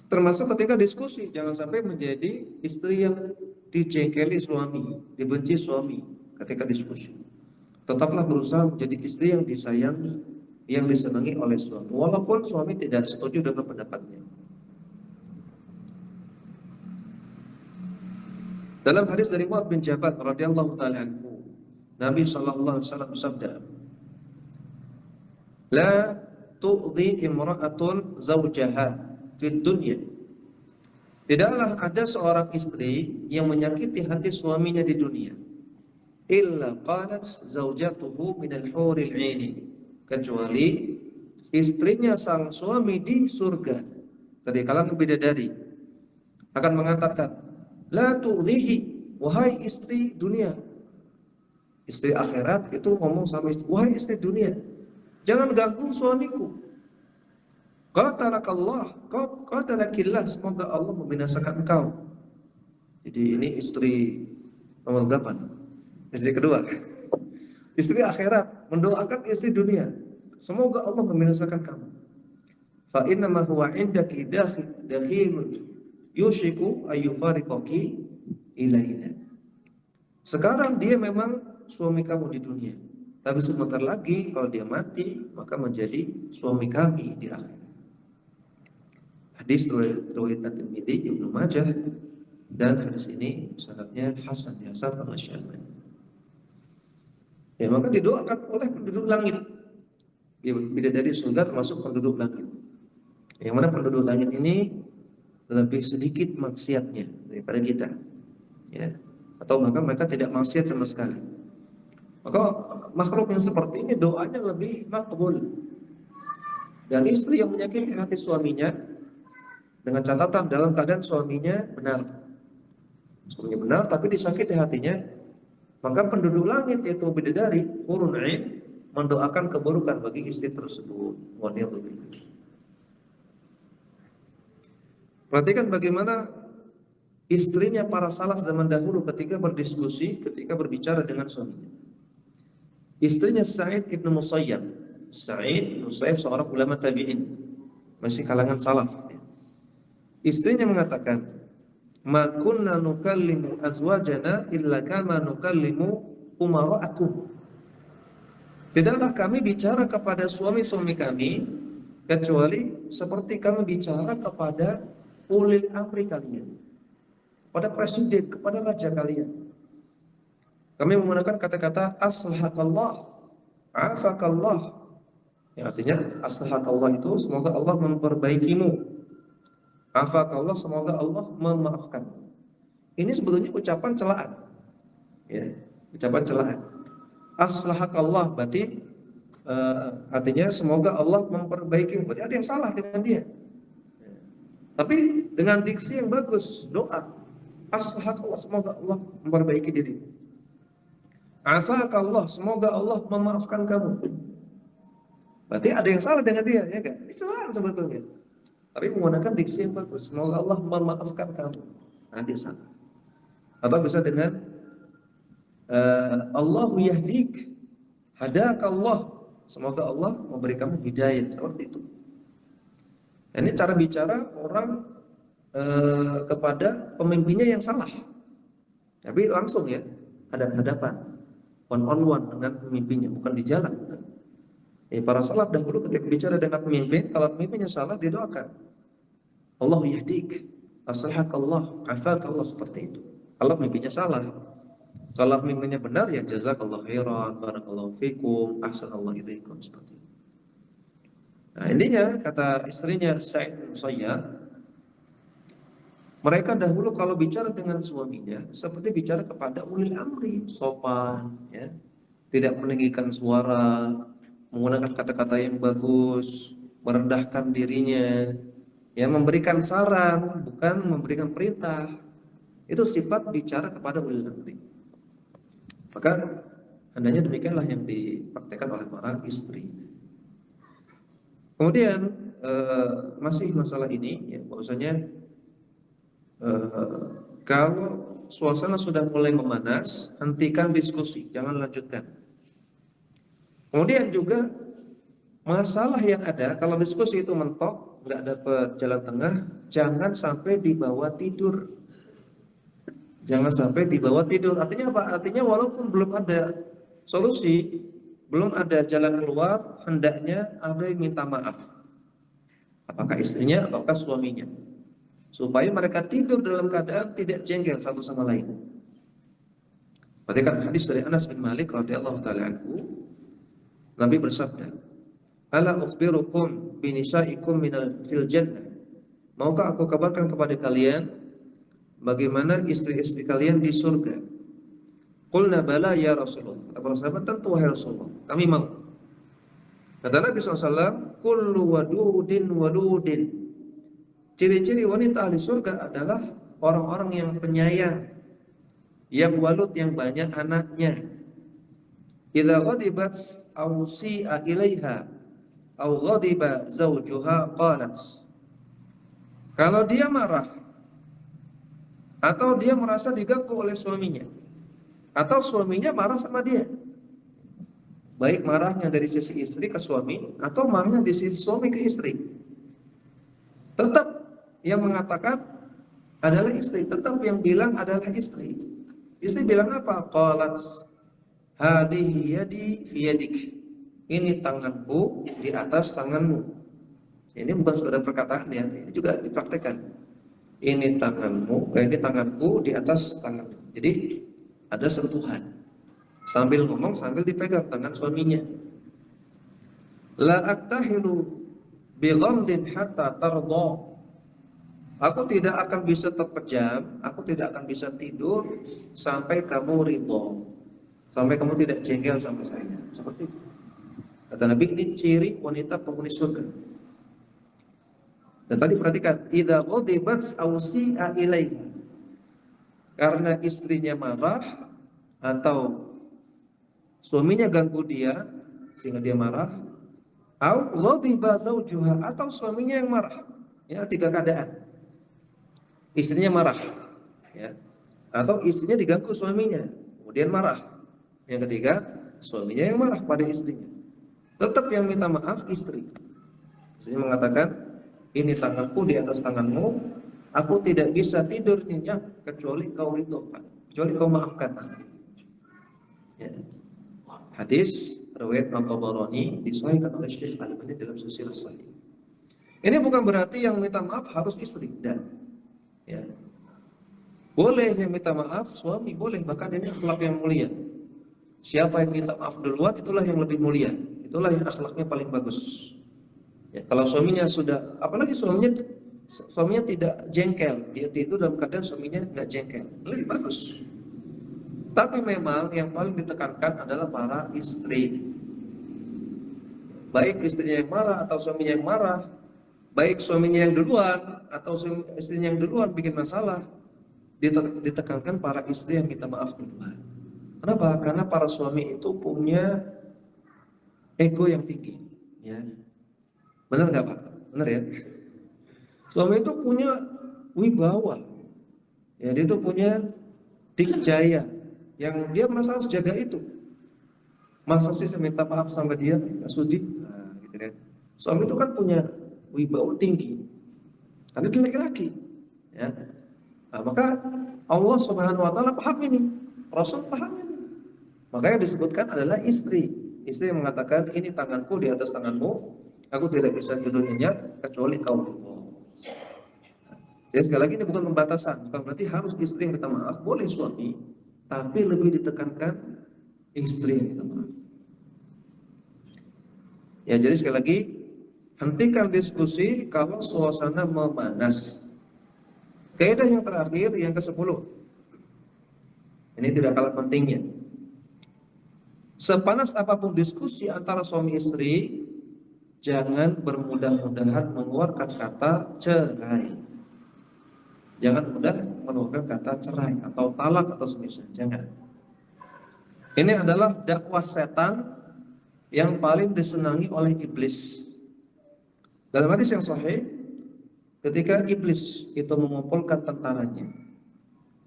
Termasuk ketika diskusi, jangan sampai menjadi istri yang dicengkeli suami, dibenci suami ketika diskusi. Tetaplah berusaha menjadi istri yang disayangi, yang disenangi oleh suami, walaupun suami tidak setuju dengan pendapatnya. Dalam hadis dari Mu'adz bin Jabal radhiyallahu taala anhu, Nabi sallallahu alaihi wasallam bersabda, "La tu'dhi imra'atun zawjaha fid dunya." Tidaklah ada seorang istri yang menyakiti hati suaminya di dunia. Illa qalat zaujatuhu minal huril 'aini. Kecuali istrinya sang suami di surga dari kalangan bidadari akan mengatakan, la tu'dhihi, wahai istri dunia. Istri akhirat itu ngomong sama istri, wahai istri dunia, jangan ganggu suamiku. Qatalakillah, semoga Allah membinasakan engkau. Jadi ini istri nomor berapa? Istri kedua. Istri akhirat mendoakan istri dunia, semoga Allah membinasakan kamu. Fa inna ma huwa indaki dakhilun yushiku ayyufariqaki ilaina. Sekarang dia memang suami kamu di dunia, tapi sebentar lagi kalau dia mati maka menjadi suami kami di akhirat. Hadis riwayat At-Tirmidzi, Ibnu Majah, dan hadis ini sanadnya hasan, dihasankan oleh Syekh Al-Albani. Ya, maka didoakan oleh penduduk langit. Bidadari surga termasuk penduduk langit. Yang mana penduduk langit ini lebih sedikit maksiatnya daripada kita. Ya. Atau bahkan mereka tidak maksiat sama sekali. Maka makhluk yang seperti ini doanya lebih makbul. Dan istri yang menyakiti hati suaminya dengan catatan dalam keadaan suaminya benar. Suaminya benar tapi disakiti hatinya, maka penduduk langit yaitu bidadari, hurun 'ain, mendoakan keburukan bagi istri tersebut. Waliyadzubillah. Perhatikan bagaimana istrinya para salaf zaman dahulu ketika berdiskusi, ketika berbicara dengan suaminya. Istrinya Sa'id ibn Musayyab. Sa'id ibn Musayyab seorang ulama tabi'in, masih kalangan salaf. Istrinya mengatakan, "Ma kunna nukallimu azwajana illa kama nukallimu umara'akum." Tidaklah kami bicara kepada suami-suami kami kecuali seperti kami bicara kepada ulil amri kalian, kepada presiden, kepada raja kalian. Kami menggunakan kata-kata aslahakallah, afakallah, yang artinya aslahakallah itu semoga Allah memperbaikimu, afakallah semoga Allah memaafkan. Ini sebetulnya ucapan celaan, ya, ucapan celaan. Aslahakallah berarti artinya semoga Allah memperbaikimu, berarti ada yang salah dengan dia. Tapi dengan diksi yang bagus, doa. Aslahakallah, semoga Allah memperbaiki diri. Afakallah, semoga Allah memaafkan kamu. Berarti ada yang salah dengan dia, ya kan? Itu salah sebetulnya. Tapi menggunakan diksi yang bagus, semoga Allah memaafkan kamu. Nah, dia salah. Atau bisa dengan Allahu yahdik, hadakallah, semoga Allah memberi kamu hidayah, seperti itu. Nah, ini cara bicara orang kepada pemimpinnya yang salah. Tapi langsung ya, hadap-hadapan, one on one dengan pemimpinnya, bukan di jalan. Para salaf dahulu ketika bicara dengan pemimpin, kalau pemimpinnya salah, didoakan, Allah yahdik, aslahakallah, afakallah, seperti itu. Kalau pemimpinnya salah, kalau pemimpinnya benar, ya jazakallah khairan, barakallahu fikum, ahsanallahu ilaikum, seperti itu. Nah, intinya kata istrinya Sa'id bin Musayyab, mereka dahulu kalau bicara dengan suaminya seperti bicara kepada ulil amri, sopan, ya, tidak meninggikan suara, menggunakan kata-kata yang bagus, merendahkan dirinya, ya, memberikan saran, bukan memberikan perintah. Itu sifat bicara kepada ulil amri. Maka hendaknya demikianlah yang dipraktekkan oleh para istri. Kemudian masih masalah ini, ya, bahwasanya kalau suasana sudah mulai memanas, hentikan diskusi, jangan lanjutkan. Kemudian juga masalah yang ada, kalau diskusi itu mentok, nggak dapat jalan tengah, jangan sampai dibawa tidur. Jangan sampai dibawa tidur. Artinya apa? Artinya walaupun belum ada solusi, belum ada jalan keluar, hendaknya ada yang minta maaf. Apakah istrinya, apakah suaminya, supaya mereka tidur dalam keadaan tidak jengkel satu sama lain. Perhatikan hadis dari Anas bin Malik radhiyallahu taala anhu, Nabi bersabda, "Ala ukhbirukum bi nisaikum fil jannah." Maukah aku kabarkan kepada kalian bagaimana istri-istri kalian di surga? Qulna bala ya Rasulullah. Kata para sahabat, tentu wahai Rasulullah, kami mau. Kata Nabi SAW, kullu wadudin wadudin. Ciri-ciri wanita ahli surga adalah orang-orang yang penyayang, yang walud, yang banyak anaknya. Idza ghadibat aw si'a ilaiha aw ghadiba zawjuha qalat. Kalau dia marah atau dia merasa diganggu oleh suaminya, atau suaminya marah sama dia, baik marahnya dari sisi istri ke suami atau marahnya dari sisi suami ke istri, tetap yang mengatakan adalah istri, tetap yang bilang adalah istri. Istri bilang apa? Qalat hadhihi yadi fi yadik. Ini tanganku di atas tanganmu. Ini bukan sekedar perkataan ya, ini juga dipraktekkan. Ini tanganmu, ini tanganku di atas tanganmu. Jadi ada sentuhan. Sambil ngomong sambil dipegang tangan suaminya. La aktahilu bi ghamdin hatta tarda. Aku tidak akan bisa terpejam, aku tidak akan bisa tidur sampai kamu ridho, sampai kamu tidak jengkel sama saya. Seperti itu. Kata Nabi, ini ciri wanita penghuni surga. Dan tadi perhatikan, idza ghadibat aw si'a ilaiha. Karena istrinya marah atau suaminya ganggu dia sehingga dia marah, aw ghadiba zawjuha, atau suaminya yang marah. Ya, tiga keadaan. Istrinya marah, ya, atau istrinya diganggu suaminya, kemudian marah. Yang ketiga, suaminya yang marah pada istrinya. Tetap yang minta maaf istri. Istrinya mengatakan, ini tanganku di atas tanganmu, aku tidak bisa tidur nyenyak kecuali kau ridho, kecuali kau maafkan. Ya. Hadis riwayat At-Tabarani disahihkan oleh Syekh Al-Albani dalam Silsilah Shahih. Ini bukan berarti yang minta maaf harus istri, dan ya, boleh yang minta maaf suami, boleh, bahkan ini akhlak yang mulia. Siapa yang minta maaf duluan, itulah yang lebih mulia, itulah yang akhlaknya paling bagus. Ya, kalau suaminya sudah, apalagi suaminya tidak jengkel, dia tidur dalam keadaan suaminya nggak jengkel, lebih bagus. Tapi memang yang paling ditekankan adalah para istri. Baik istrinya yang marah atau suaminya yang marah, baik suaminya yang duluan atau istrinya yang duluan bikin masalah, ditekankan para istri yang minta maaf duluan. Kenapa? Karena para suami itu punya ego yang tinggi, ya. Benar nggak Pak? Benar ya? Suami itu punya wibawa, ya, dia itu punya dikjaya, yang dia merasa harus jaga itu. Masa sih saya minta maaf sama dia, nggak sudi? Nah, gitu kan. Suami itu kan punya wibawa tinggi, karena dia laki-laki, ya. Nah, maka Allah Subhanahu Wa Taala paham ini, Rasul paham ini. Makanya disebutkan adalah istri. Istri yang mengatakan ini tanganku di atas tanganmu, aku tidak bisa tidur nyenyak kecuali kau ridho. Jadi sekali lagi ini bukan pembatasan, bukan berarti harus istri yang minta maaf, boleh suami, tapi lebih ditekankan istri yang minta maaf. Ya, jadi sekali lagi hentikan diskusi kalau suasana memanas. Kaidah yang terakhir yang ke-10. Ini tidak kalah pentingnya. Sepanas apapun diskusi antara suami istri, jangan bermudah-mudahan mengeluarkan kata cerai. Jangan mudah mengeluarkan kata cerai atau talak atau semisal. Jangan. Ini adalah dakwah setan yang paling disenangi oleh iblis. Dalam hadis yang sahih, ketika iblis itu mengumpulkan tentaranya,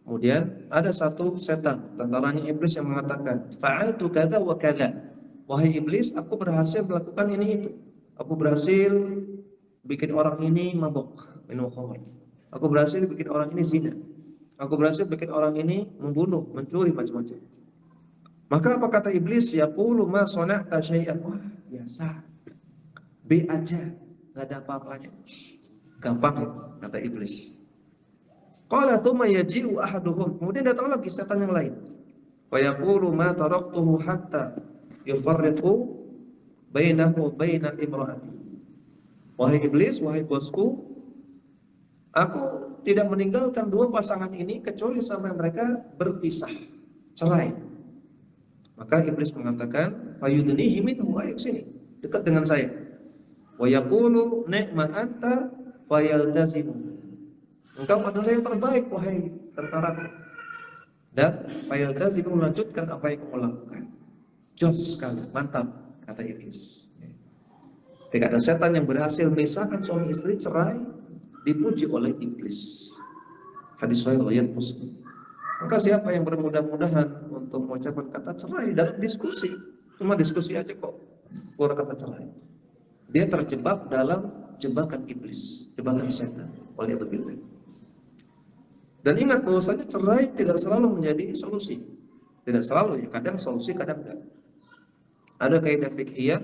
kemudian ada satu setan, tentaranya iblis yang mengatakan, "Fa'altu kadza wa kadza." Wahai iblis, aku berhasil melakukan ini itu. Aku berhasil bikin orang ini mabuk, minum khamr. Aku berhasil bikin orang ini zina. Aku berhasil bikin orang ini membunuh, mencuri macam-macam. Maka apa kata iblis? Yaqulu ma sana'ta syai'an. Wah, biasa. B aja, enggak ada apa-apanya. Gampang ya, kata iblis. Qala tsumma yaji'u ahaduhum. Kemudian datang lagi setan yang lain. Wa yaqulu ma taraktuhu hatta yufarriqu bainahu wa baina imra'ati. Wahai iblis, wahai bosku, aku tidak meninggalkan dua pasangan ini kecuali sampai mereka berpisah, cerai. Maka iblis mengatakan, "Fayudnihi minhu, ayo sini, dekat dengan saya." Wa yaqulu ni'ma anta fayaltazimu. Engkau adalah yang terbaik wahai tentaraku. Dan fayaltazimu, melanjutkan apa yang kamu lakukan. Jos sekali, mantap, kata iblis. Ketika ada setan yang berhasil memisahkan suami istri cerai, dipuji oleh iblis. Hadis sahih riwayat Muslim. Maka siapa yang bermudah-mudahan untuk mengucapkan kata cerai dalam diskusi, cuma diskusi aja kok, keluar kata cerai, dia terjebak dalam jebakan iblis, jebakan setan. Waliyadzubillah. Dan ingat bahwasanya cerai tidak selalu menjadi solusi, tidak selalu ya, kadang solusi, kadang enggak. Ada kaidah fiqhiyah,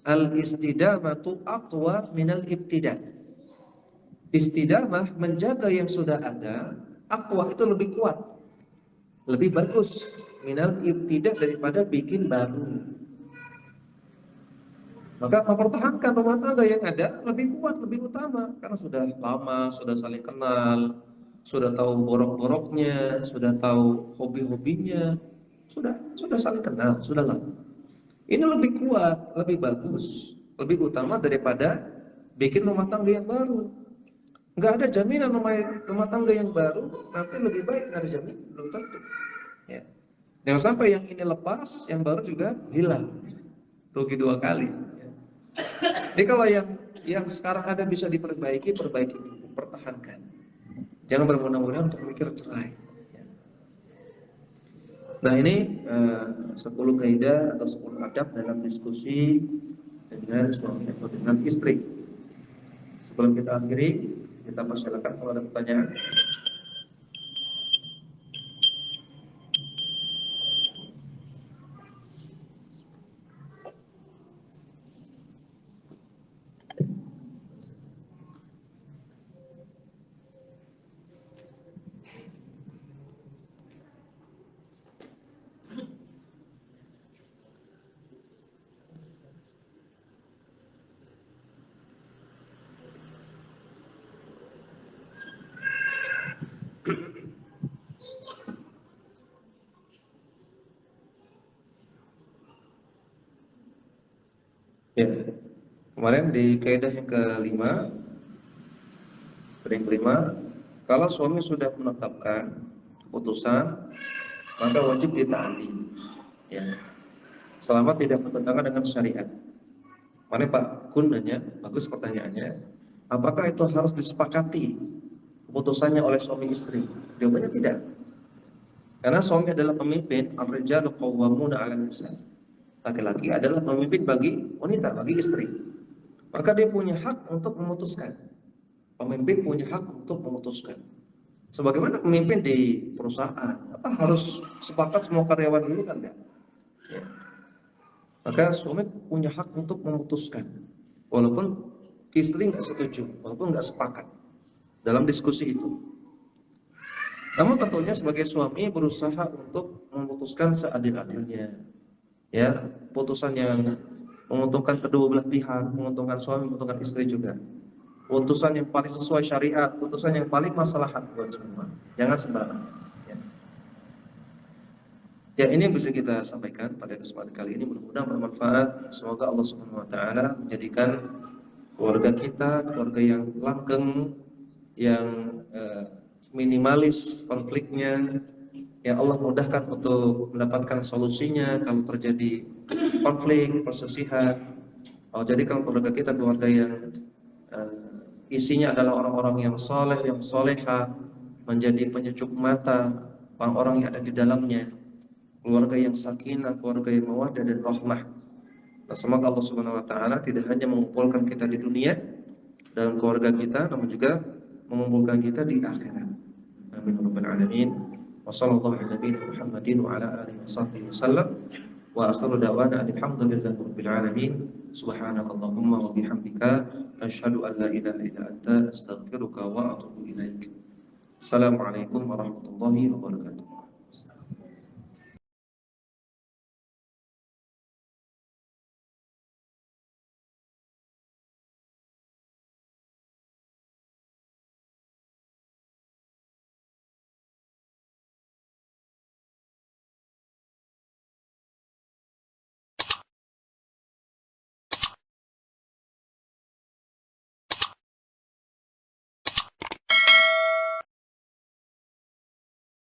al-istidamatu aqwa minal ibtida. Istidamah, menjaga yang sudah ada, aqwa itu lebih kuat, lebih bagus minal ibtida, daripada bikin baru. Maka mempertahankan rumah tangga yang ada lebih kuat, lebih utama, karena sudah lama, sudah saling kenal, sudah tahu borok-boroknya, sudah tahu hobi-hobinya, sudah saling kenal, sudah lama. Ini lebih kuat, lebih bagus, lebih utama daripada bikin rumah tangga yang baru. Nggak ada jaminan rumah tangga yang baru nanti lebih baik, nggak ada jaminan, belum tentu. Ya. Jangan sampai yang ini lepas, yang baru juga hilang, rugi dua kali. Ya. Jadi kalau yang sekarang ada bisa diperbaiki, perbaiki, pertahankan. Jangan bermudah-mudahan untuk mikir cerai. Ya. Nah ini 10 kaidah atau 10 adab dalam diskusi dengan suami atau dengan istri. Sebelum kita akhiri, kita persilakan kalau ada pertanyaan. Ya, kemarin di kaidah yang kelima, kalau suami sudah menetapkan keputusan, maka wajib ditaati. Ya, selama tidak bertentangan dengan syariat. Mana Pak Kun nanya, bagus pertanyaannya. Apakah itu harus disepakati keputusannya oleh suami istri? Jawabannya tidak. Karena suami adalah pemimpin, ar-rijalu qawwamuna 'alan nisa. Laki-laki adalah pemimpin bagi wanita, bagi istri. Maka dia punya hak untuk memutuskan. Pemimpin punya hak untuk memutuskan. Sebagaimana pemimpin di perusahaan, apa harus sepakat semua karyawan dulu kan enggak? Ya. Maka suami punya hak untuk memutuskan, walaupun istri nggak setuju, walaupun nggak sepakat dalam diskusi itu. Namun tentunya sebagai suami berusaha untuk memutuskan seadil-adilnya, ya, putusan yang menguntungkan kedua belah pihak, menguntungkan suami, menguntungkan istri juga. Putusan yang paling sesuai syariat, putusan yang paling maslahat buat semua. Jangan sembarang. Ya. Ya, ini yang bisa kita sampaikan pada kesempatan kali ini, mudah-mudahan bermanfaat. Semoga Allah Subhanahu wa taala menjadikan keluarga kita keluarga yang langgeng, yang minimalis konfliknya. Ya Allah mudahkan untuk mendapatkan solusinya kalau terjadi konflik, perselisihan. Allah jadikan keluarga kita keluarga yang isinya adalah orang-orang yang soleh, yang soleha, menjadi penyejuk mata orang-orang yang ada di dalamnya. Keluarga yang sakinah, keluarga yang mawaddah dan rahmah. Nah, semoga Allah Subhanahu wa taala tidak hanya mengumpulkan kita di dunia dalam keluarga kita, namun juga mengumpulkan kita di akhirat. Amin ya rabbal alamin. Wa sallallahu ala nabiyina Muhammadin wa ala alihi wasallam. Wa akhiru da'wana alhamdulillahi rabbil alamin. Subhanakallahumma wa bihamdika asyhadu an la ilaha illa anta astaghfiruka wa atubu ilaik. Assalamualaikum warahmatullahi wabarakatuh.